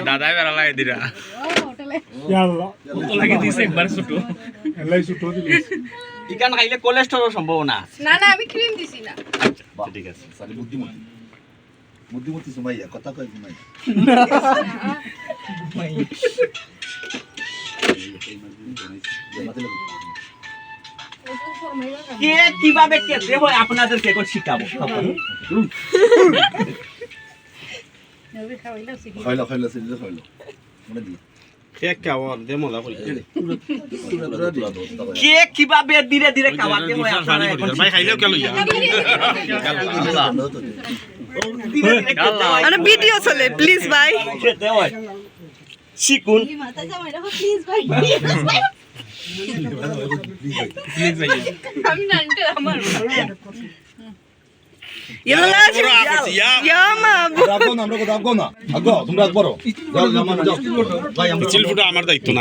দাদাই বেড়া লাগে দিরা ইকান খাইলে কোলেস্টেরল সম্ভাবনা না না আমি ক্রিম দিছি না আচ্ছা ঠিক আছে সালি বুদ্ধিমতী বুদ্ধিমতী সুমাইয়া কথা কয় সুমাইয়া কে কিভাবে খেতে হয় আপনাদেরকে এখন শিখাবো খাইলো খাইলো সিলে খাইলো মনে দি এক খাওয়ার দে মজা করি কে কিভাবে ধীরে ধীরে খাওয়াতে হয় আপনারা এখন ভাই খাইলেও কেন ইয়া ধীরে ধীরে খেতে হয় আরে ভিডিও চলে প্লিজ ভাই খেতে হয় শিখুন আমি নানটা আমার ইয়াল্লা ইয়া মা আগো না আমরা কথা আগো না আগো তোমরা আগো যাও যাও যাও ভাই আমি চিল ফুটা আমার দায়িত্ব না